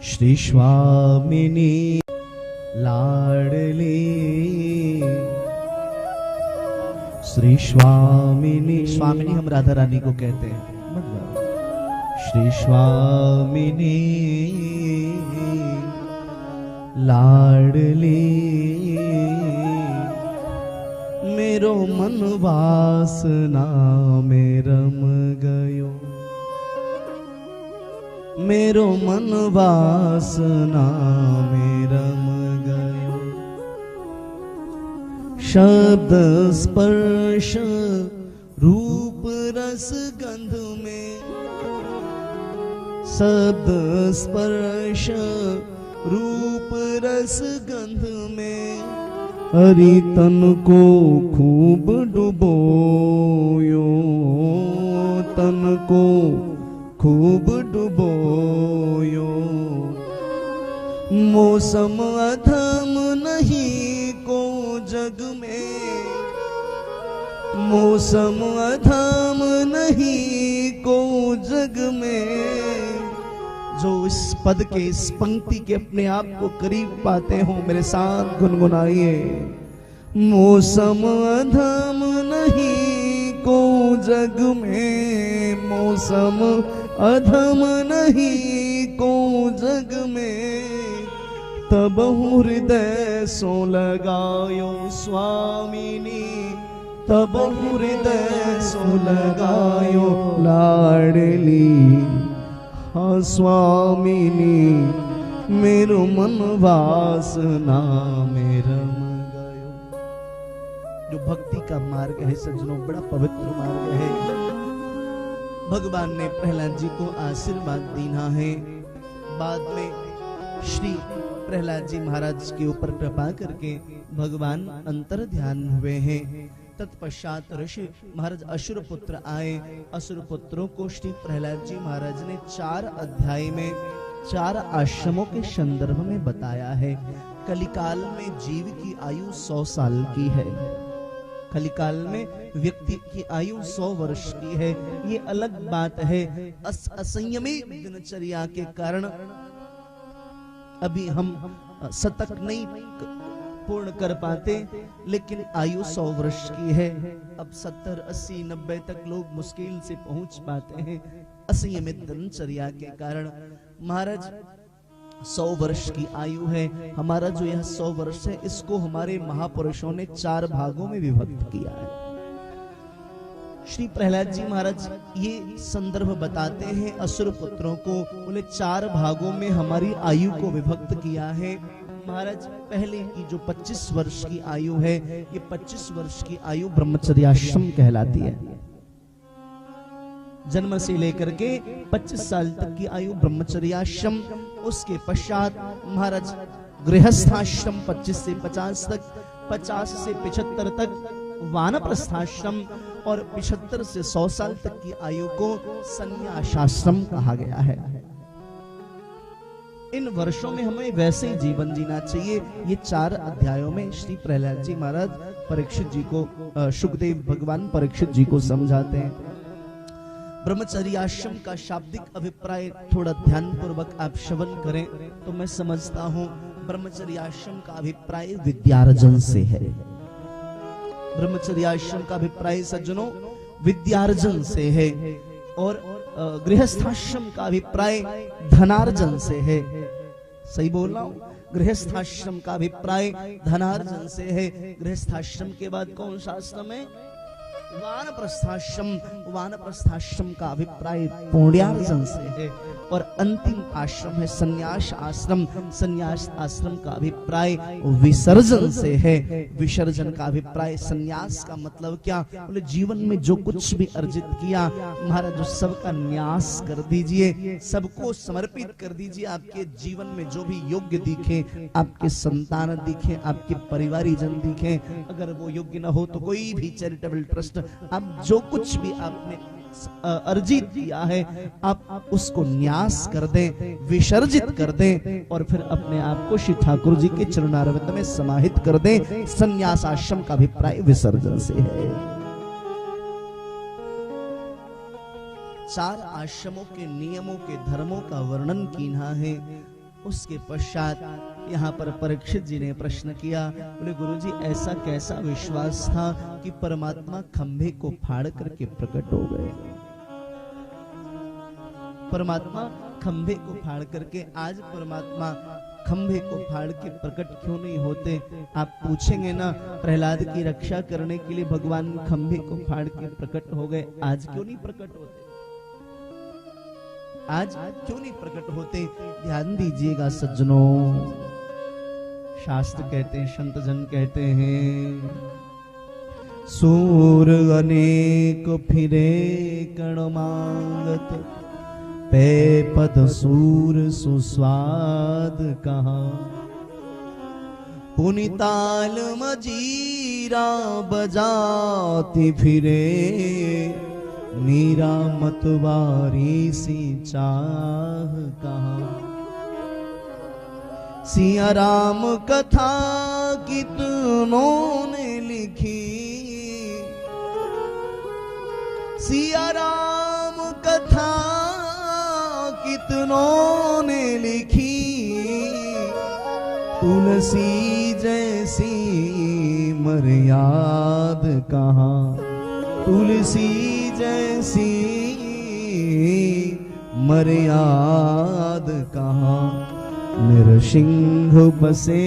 श्री स्वामिनी लाडली श्री स्वामिनी। स्वामिनी हम राधा रानी को कहते हैं। श्री स्वामिनी लाडली मेरो मन वासना में रम गयो, मेरो मन वासना में रम गयो। शब्द स्पर्श रूप रस गंध में, शब्द स्पर्श रूप रस गंध में हरि तन को खूब डुबोयो, तन को खूब डुबोयो। मौसम अधम नहीं को जग में, मौसम अधम नहीं को जग में। जो इस पद के इस पंक्ति के अपने आप को करीब पाते हो मेरे साथ गुनगुनाइए। मौसम अधम नहीं को जग में, मौसम अधम नहीं को जग में। तब हृदय सो लगायो स्वामिनी, तब हृदय सो लगायो लाडली। हाँ स्वामिनी मेरो मन वासना में रम गयो। जो भक्ति का मार्ग है सज्जनों, बड़ा पवित्र मार्ग है। भगवान ने प्रहलाद जी को आशीर्वाद दीना है। बाद में श्री प्रहलाद जी महाराज के ऊपर कृपा करके भगवान अंतर ध्यान हुए हैं। तत्पश्चात ऋषि महाराज असुर पुत्र आए। असुर पुत्रों को श्री प्रहलाद जी महाराज ने 4 अध्याय में 4 आश्रमों के संदर्भ में बताया है। कलिकाल में जीव की आयु 100 साल की है। कलिकाल में व्यक्ति की आयु 100 वर्ष की है। ये अलग बात है। असंयमी दिनचर्या के कारण अभी हम शतक नहीं पूर्ण कर पाते, लेकिन आयु 100 वर्ष की है। अब 70, 80, 90 तक लोग मुश्किल से पहुंच पाते हैं असंयमित दिनचर्या के कारण। महाराज 100 वर्ष की आयु है। हमारा जो यह 100 वर्ष है, इसको हमारे महापुरुषों ने 4 भागों में विभक्त किया है। श्री प्रहलाद जी महाराज ये संदर्भ बताते हैं असुर पुत्रों को, बोले 4 भागों में हमारी आयु को विभक्त किया है। महाराज पहले की जो 25 वर्ष की आयु है, ये 25 वर्ष की आयु ब्रह्मचर्याश्रम कहलाती है। जन्म से लेकर के 25 साल तक की आयु ब्रह्मचर्याश्रम। उसके पश्चात महाराज गृहस्थाश्रम 25 से 50 तक, 50 से 75 तक वानप्रस्थाश्रम और 75 से 100 साल तक की आयु को संन्यासाश्रम कहा गया है। इन वर्षों में हमें वैसे जीवन जीना चाहिए। ये 4 अध्यायों में श्री प्रहलाद जी महाराज परीक्षित जी को, सुखदेव भगवान परीक्षित जी को समझाते हैं। ब्रह्मचर्याश्रम का शाब्दिक अभिप्राय थोड़ा ध्यान पूर्वक आप श्रवण करें तो मैं समझता हूं ब्रह्मचर्याश्रम का अभिप्राय विद्यार्जन से है। ब्रह्मचर्याश्रम का अभिप्राय सज्जनों विद्यार्जन से है, और गृहस्थाश्रम का अभिप्राय धनार्जन से है। सही बोल रहा हूं? गृहस्थाश्रम का अभिप्राय धनार्जन से है। गृहस्थाश्रम के बाद कौन सा आश्रम है? वानप्रस्थाश्रम। वानप्रस्थाश्रम का अभिप्राय पुण्यार्जन से है। और अंतिम आश्रम है संन्यास आश्रम। संन्यास आश्रम का अभिप्राय विसर्जन से है। विसर्जन का अभिप्राय, संन्यास का मतलब क्या? बोले जीवन में जो कुछ भी अर्जित किया महाराज सबका न्यास कर दीजिए, सबको समर्पित कर दीजिए। आपके जीवन में जो भी योग्य दिखे, आपके संतान दिखे, आपके परिवारीजन दिखे, अगर वो योग्य न हो तो कोई भी चैरिटेबल ट्रस्ट, आप जो कुछ भी आपने अर्जित किया है आप उसको न्यास कर दें, विसर्जित कर दें, और फिर अपने आप को श्री ठाकुर जी के चरणारविंद में समाहित कर दें। संन्यास आश्रम का अभिप्राय विसर्जन से है। 4 आश्रमों के नियमों के धर्मों का वर्णन कीना है। उसके पश्चात यहाँ पर परीक्षित जी ने प्रश्न किया, बोले गुरुजी ऐसा कैसा विश्वास था कि परमात्मा खंभे को फाड़ करके प्रकट हो गए। परमात्मा खंभे को फाड़ करके, आज परमात्मा खंभे को फाड़ के प्रकट क्यों नहीं होते? आप पूछेंगे ना, प्रहलाद की रक्षा करने के लिए भगवान खंभे को फाड़ के प्रकट हो गए, आज क्यों नहीं प्रकट होते? आज क्यों नहीं प्रकट होते? ध्यान दीजिएगा सज्जनों, शास्त्र कहते हैं, संत जन कहते हैं, सूर अनेक फिरे कण मांगत, पे पद सूर सुस्वाद कहा, पुनिताल मजीरा बजाती फिरे, मीरा मतवारी सी चाह कहा। सिया राम कथा कितनों ने लिखी, सिया राम कथा कितनों ने लिखी, तुलसी जैसी मर्याद कहाँ, तुलसी जैसी मर्याद कहाँ। नरसिंह बसे,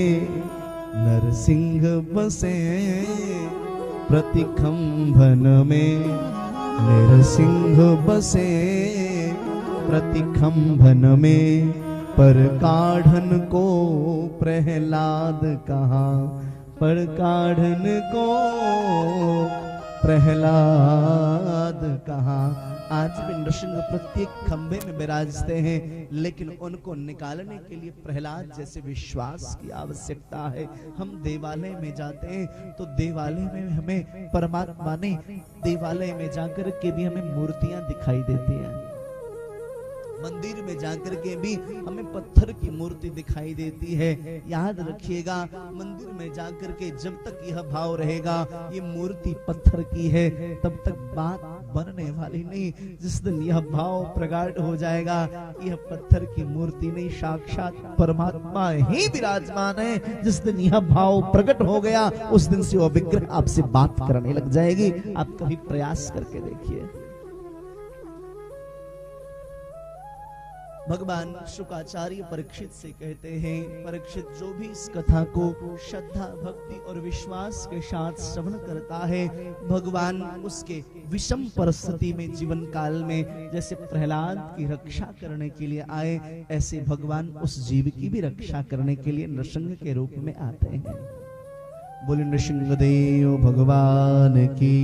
नरसिंह बसे प्रतिखंभन में, नरसिंह बसे प्रतिखंभन में, पर काढ़न को प्रहलाद कहा, पर काढ़न को प्रहलाद कहा। आज भी नृसिंह प्रत्येक खंभे में विराजते हैं, लेकिन उनको निकालने के लिए प्रहलाद जैसे विश्वास की आवश्यकता है। हम देवालय में जाते हैं तो देवालय में हमें परमात्मा ने, देवालय में जाकर के भी हमें मूर्तियां दिखाई देती हैं, मंदिर में जाकर के भी हमें पत्थर की मूर्ति दिखाई देती है। याद रखिएगा, मंदिर में जाकर के जब तक यह भाव रहेगा ये मूर्ति पत्थर की है, तब तक बात बनने वाली नहीं। जिस दिन यह भाव प्रकट हो जाएगा, यह पत्थर की मूर्ति नहीं, साक्षात परमात्मा ही विराजमान है, जिस दिन यह भाव प्रकट हो गया, उस दिन से वह विग्रह आपसे बात करने लग जाएगी। आप कभी प्रयास करके देखिए। भगवान शुकाचार्य परीक्षित से कहते हैं, परीक्षित जो भी इस कथा को श्रद्धा भक्ति और विश्वास के साथ श्रवण करता है, भगवान उसके विषम परिस्थिति में जीवन काल में जैसे प्रहलाद की रक्षा करने के लिए आए, ऐसे भगवान उस जीव की भी रक्षा करने के लिए नृसिंह के रूप में आते हैं। बोले नृसिंह देव भगवान की।